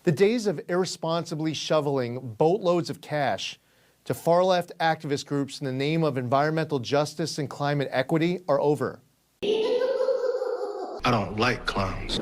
The days of irresponsibly shoveling boatloads of cash to far-left activist groups in the name of environmental justice and climate equity are over. I don't like clowns.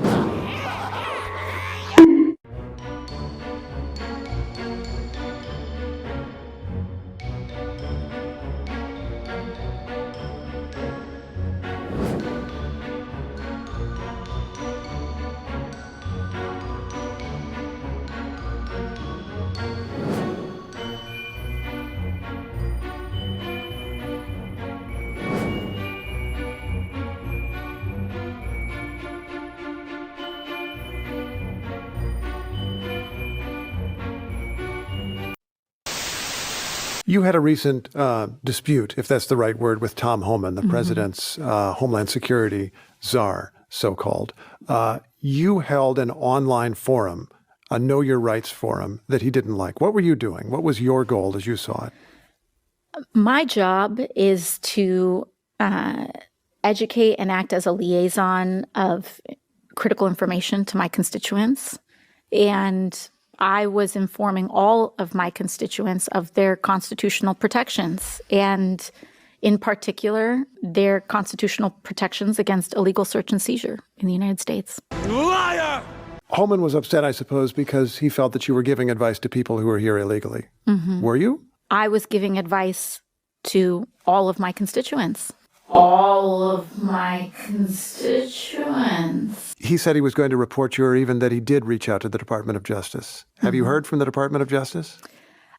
You had a recent dispute, if that's the right word, with Tom Homan, the president's Homeland Security czar, so-called. You held an online forum, a Know Your Rights forum, that he didn't like. What were you doing? What was your goal as you saw it? My job is to educate and act as a liaison of critical information to my constituents. And I was informing all of my constituents of their constitutional protections, and in particular, their constitutional protections against illegal search and seizure in the United States. Liar! Homan was upset, I suppose, because he felt that you were giving advice to people who were here illegally. Were you? I was giving advice to all of my constituents. All of my constituents. He said he was going to report you, or even that he did reach out to the Department of Justice. Have you heard from the Department of Justice?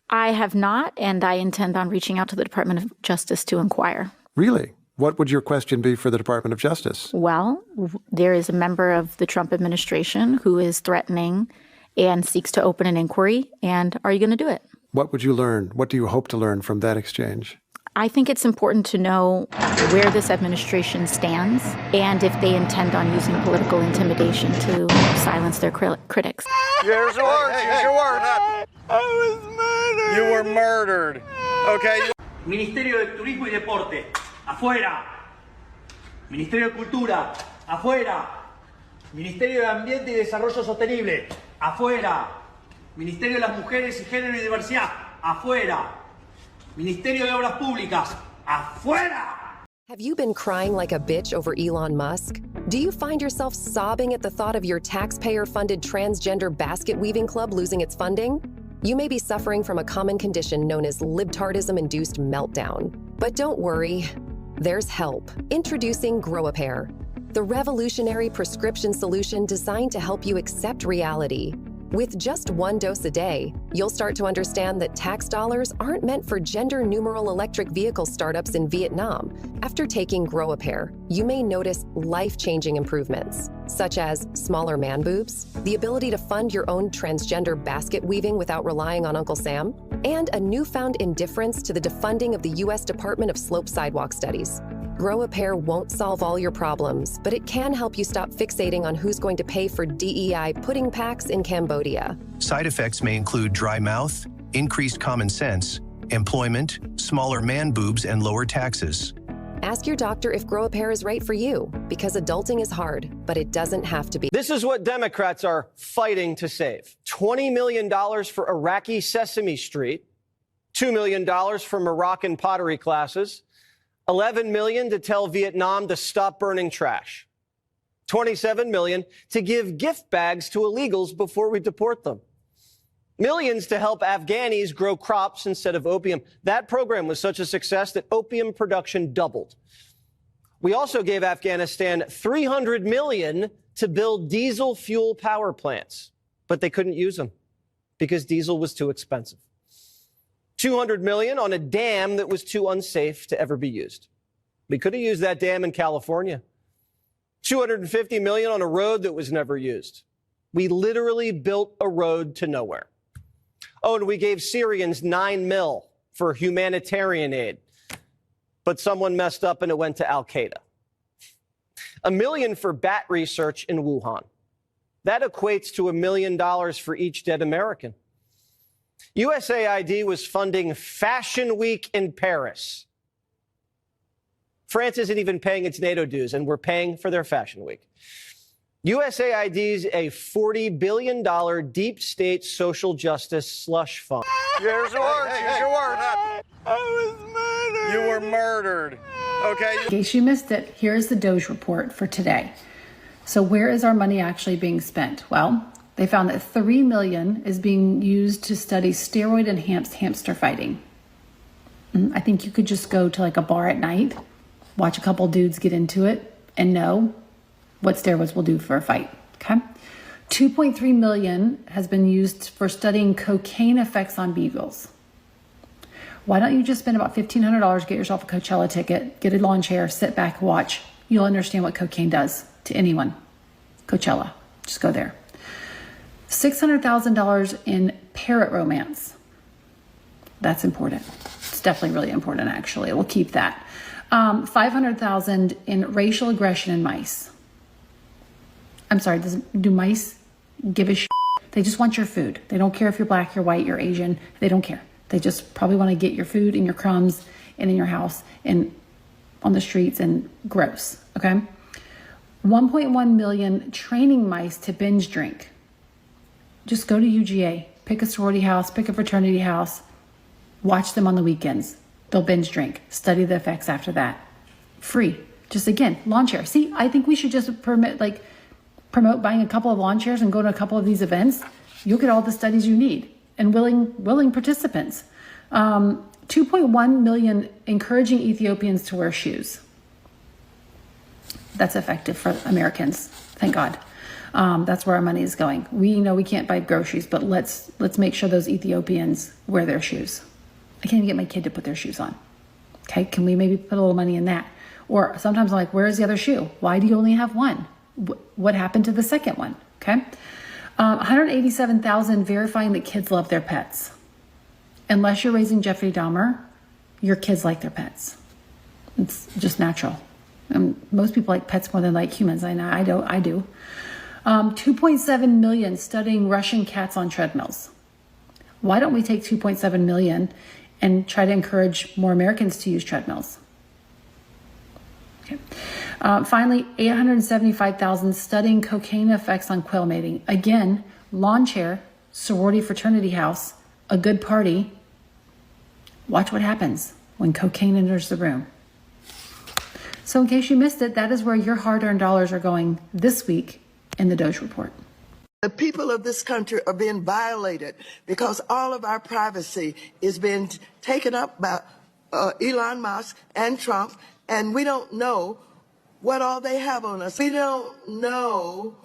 I have not, and I intend on reaching out to the Department of Justice to inquire. Really? What would your question be for the Department of Justice? Well, there is a member of the Trump administration who is threatening and seeks to open an inquiry, and are you going to do it? What would you learn? What do you hope to learn from that exchange? I think it's important to know where this administration stands and if they intend on using political intimidation to silence their critics. Here's your words. Here's your words. I was murdered. You were murdered. Okay. Ministerio de Turismo y Deporte, afuera. Ministerio de Cultura, afuera. Ministerio de Ambiente y Desarrollo Sostenible, afuera. Ministerio de las Mujeres y Género y Diversidad, afuera. Ministerio de Obras Públicas, afuera! Have you been crying like a bitch over Elon Musk? Do you find yourself sobbing at the thought of your taxpayer-funded transgender basket weaving club losing its funding? You may be suffering from a common condition known as libtardism-induced meltdown. But don't worry, there's help. Introducing Grow-A-Pair, the revolutionary prescription solution designed to help you accept reality. With just one dose a day, you'll start to understand that tax dollars aren't meant for gender numeral electric vehicle startups in Vietnam. After taking Grow-A-Pair, you may notice life-changing improvements, such as smaller man boobs, the ability to fund your own transgender basket weaving without relying on Uncle Sam, and a newfound indifference to the defunding of the U.S. Department of Slope Sidewalk Studies. Grow-A-Pair won't solve all your problems, but it can help you stop fixating on who's going to pay for DEI pudding packs in Cambodia. Side effects may include dry mouth, increased common sense, employment, smaller man boobs, and lower taxes. Ask your doctor if Grow-A-Pair is right for you, because adulting is hard, but it doesn't have to be. This is what Democrats are fighting to save. $20 million for Iraqi Sesame Street, $2 million for Moroccan pottery classes, $11 million to tell Vietnam to stop burning trash, $27 million to give gift bags to illegals before we deport them, millions to help Afghanis grow crops instead of opium. That program was such a success that opium production doubled. We also gave Afghanistan $300 million to build diesel fuel power plants, but they couldn't use them because diesel was too expensive. $200 million on a dam that was too unsafe to ever be used. We could have used that dam in California. $250 million on a road that was never used. We literally built a road to nowhere. Oh, and we gave Syrians $9 million for humanitarian aid, but someone messed up and it went to Al-Qaeda. $1 million for bat research in Wuhan. That equates to $1 million for each dead American. USAID was funding Fashion Week in Paris. France isn't even paying its NATO dues, and we're paying for their Fashion Week. USAID's a $40 billion deep state social justice slush fund. Here's your words. Here's your words. I was murdered. You were murdered. Okay. In case you missed it, here's the DOGE report for today. So where is our money actually being spent? Well, they found that $3 million is being used to study steroid-enhanced hamster fighting. I think you could just go to like a bar at night, watch a couple dudes get into it, and know what steroids will do for a fight, okay? $2.3 million has been used for studying cocaine effects on beagles. Why don't you just spend about $1,500, get yourself a Coachella ticket, get a lawn chair, sit back, watch. You'll understand what cocaine does to anyone. Coachella, just go there. $600,000 in parrot romance. That's important. It's definitely really important, actually. We'll keep that. $500,000 in racial aggression in mice. I'm sorry, do mice give a shit? They just want your food. They don't care if you're black, you're white, you're Asian. They don't care. They just probably want to get your food and your crumbs and in your house and on the streets and gross, okay? 1.1 million training mice to binge drink. Just go to UGA, pick a sorority house, pick a fraternity house, watch them on the weekends. They'll binge drink, study the effects after that. Free. Just again, lawn chair. See, I think we should just promote buying a couple of lawn chairs and go to a couple of these events. You'll get all the studies you need and willing participants. 2.1 million encouraging Ethiopians to wear shoes. That's effective for Americans, thank God. That's where our money is going. We know we can't buy groceries, but let's make sure those Ethiopians wear their shoes. I can't even get my kid to put their shoes on. Okay, can we maybe put a little money in that? Or sometimes I'm like, where's the other shoe? Why do you only have one? What happened to the second one? Okay, 187,000 verifying that kids love their pets. Unless you're raising Jeffrey Dahmer, your kids like their pets. It's just natural. Most people like pets more than like humans. I know, I do. 2.7 million studying Russian cats on treadmills. Why don't we take 2.7 million and try to encourage more Americans to use treadmills? Okay. Finally, 875,000 studying cocaine effects on quail mating. Again, lawn chair, sorority fraternity house, a good party. Watch what happens when cocaine enters the room. So in case you missed it, that is where your hard-earned dollars are going this week in the DOGE report. The people of this country are being violated because all of our privacy is being taken up by Elon Musk and Trump, and we don't know what all they have on us. We don't know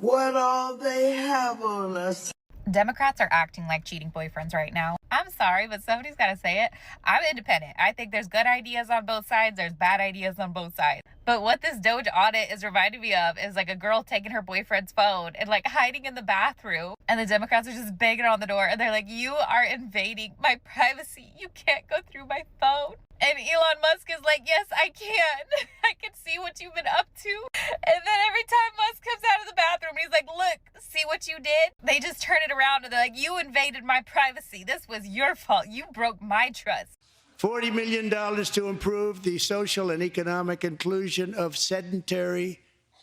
what all they have on us. Democrats are acting like cheating boyfriends right now. I'm sorry, but somebody's got to say it. I'm independent. I think there's good ideas on both sides. There's bad ideas on both sides. But what this DOGE audit is reminding me of is like a girl taking her boyfriend's phone and like hiding in the bathroom. And the Democrats are just banging on the door. And they're like, you are invading my privacy. You can't go through my phone. And Elon Musk is like, yes, I can. I can see what you've been up to. And then every time Musk comes out of the bathroom, he's like, look, see what you did? They just turn it around and they're like, you invaded my privacy. This was your fault. You broke my trust. $40 million to improve the social and economic inclusion of sedentary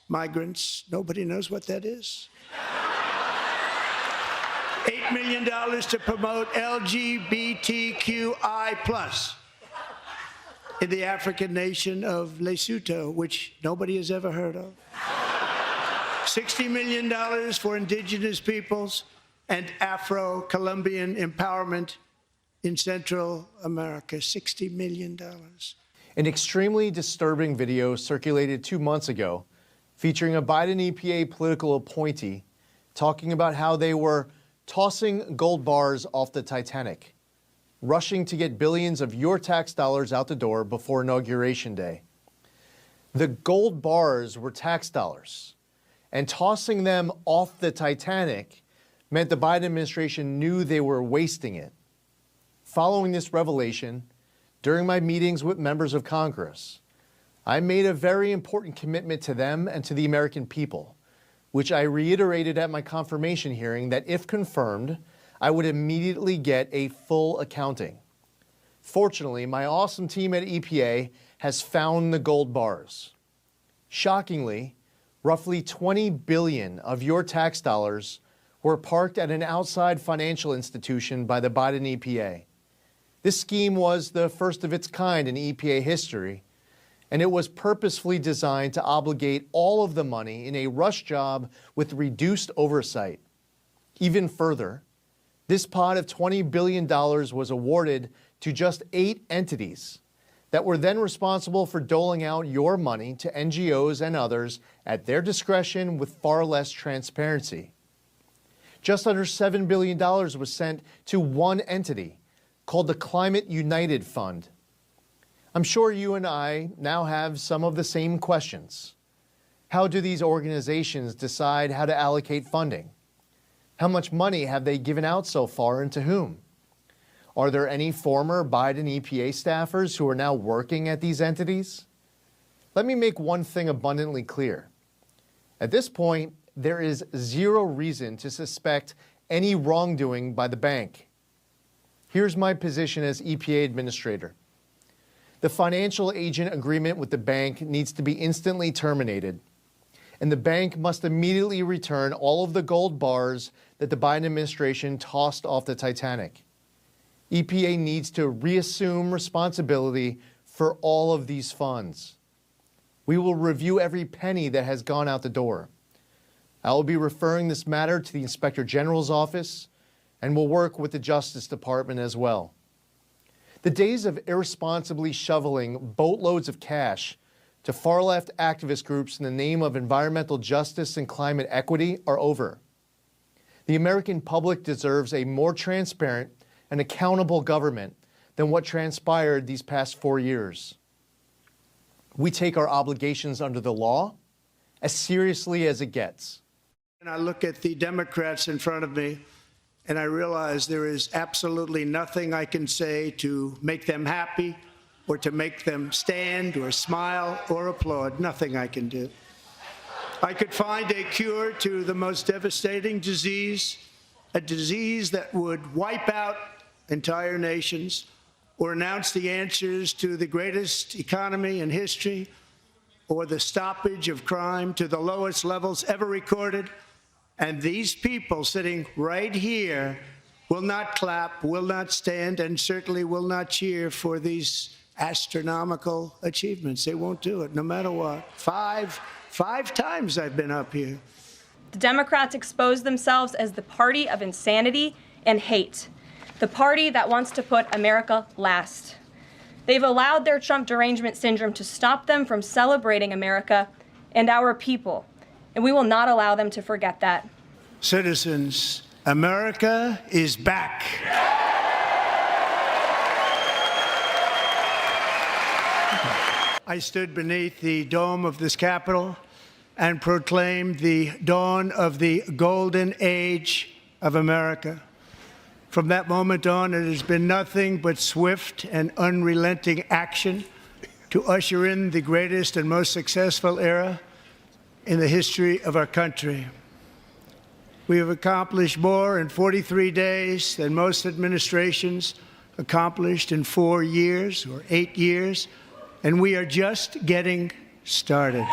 migrants. Nobody knows what that is. $8 million to promote LGBTQI+ in the African nation of Lesotho, which nobody has ever heard of. $60 million for indigenous peoples and Afro-Colombian empowerment in Central America. $60 million. An extremely disturbing video circulated 2 months ago featuring a Biden EPA political appointee talking about how they were tossing gold bars off the Titanic, rushing to get billions of your tax dollars out the door before Inauguration Day. The gold bars were tax dollars, and tossing them off the Titanic meant the Biden administration knew they were wasting it. Following this revelation, during my meetings with members of Congress, I made a very important commitment to them and to the American people, which I reiterated at my confirmation hearing that if confirmed, I would immediately get a full accounting. Fortunately, my awesome team at EPA has found the gold bars. Shockingly, roughly $20 billion of your tax dollars were parked at an outside financial institution by the Biden EPA. This scheme was the first of its kind in EPA history, and it was purposefully designed to obligate all of the money in a rush job with reduced oversight. Even further, this pot of $20 billion was awarded to just 8 entities that were then responsible for doling out your money to NGOs and others at their discretion with far less transparency. Just under $7 billion was sent to one entity called the Climate United Fund. I'm sure you and I now have some of the same questions. How do these organizations decide how to allocate funding? How much money have they given out so far and to whom? Are there any former Biden EPA staffers who are now working at these entities? Let me make one thing abundantly clear. At this point, there is zero reason to suspect any wrongdoing by the bank. Here's my position as EPA administrator. The financial agent agreement with the bank needs to be instantly terminated, and the bank must immediately return all of the gold bars that the Biden administration tossed off the Titanic. EPA needs to reassume responsibility for all of these funds. We will review every penny that has gone out the door. I will be referring this matter to the Inspector General's office and will work with the Justice Department as well. The days of irresponsibly shoveling boatloads of cash to far-left activist groups in the name of environmental justice and climate equity are over. The American public deserves a more transparent and accountable government than what transpired these past 4 years. We take our obligations under the law as seriously as it gets. And I look at the Democrats in front of me, and I realize there is absolutely nothing I can say to make them happy or to make them stand or smile or applaud. Nothing I can do. I could find a cure to the most devastating disease, a disease that would wipe out entire nations, or announce the answers to the greatest economy in history, or the stoppage of crime to the lowest levels ever recorded. And these people sitting right here will not clap, will not stand, and certainly will not cheer for these astronomical achievements. They won't do it, no matter what. Five times I've been up here. The Democrats expose themselves as the party of insanity and hate, the party that wants to put America last. They've allowed their Trump derangement syndrome to stop them from celebrating America and our people, and we will not allow them to forget that. Citizens, America is back. I stood beneath the dome of this Capitol and proclaimed the dawn of the golden age of America. From that moment on, it has been nothing but swift and unrelenting action to usher in the greatest and most successful era in the history of our country. We have accomplished more in 43 days than most administrations accomplished in 4 years or 8 years, and we are just getting started.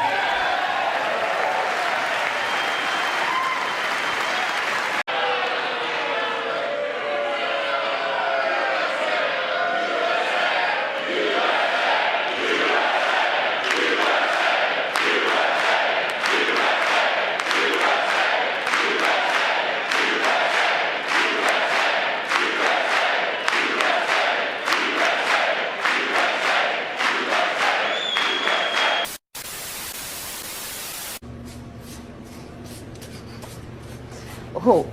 Oh,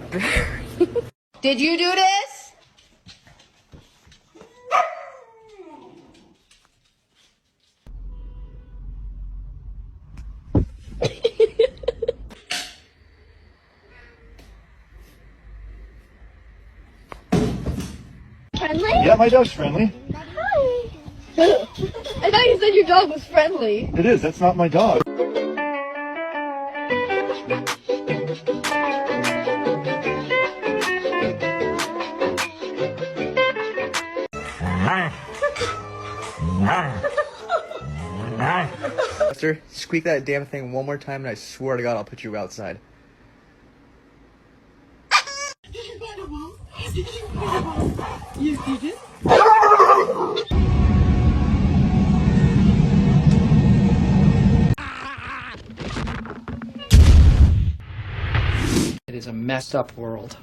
did you do this? Friendly? Yeah, my dog's friendly. Hi. I thought you said your dog was friendly. It is. That's not my dog. Chester, squeak that damn thing one more time and I swear to God I'll put you outside. You did? It is a messed up world.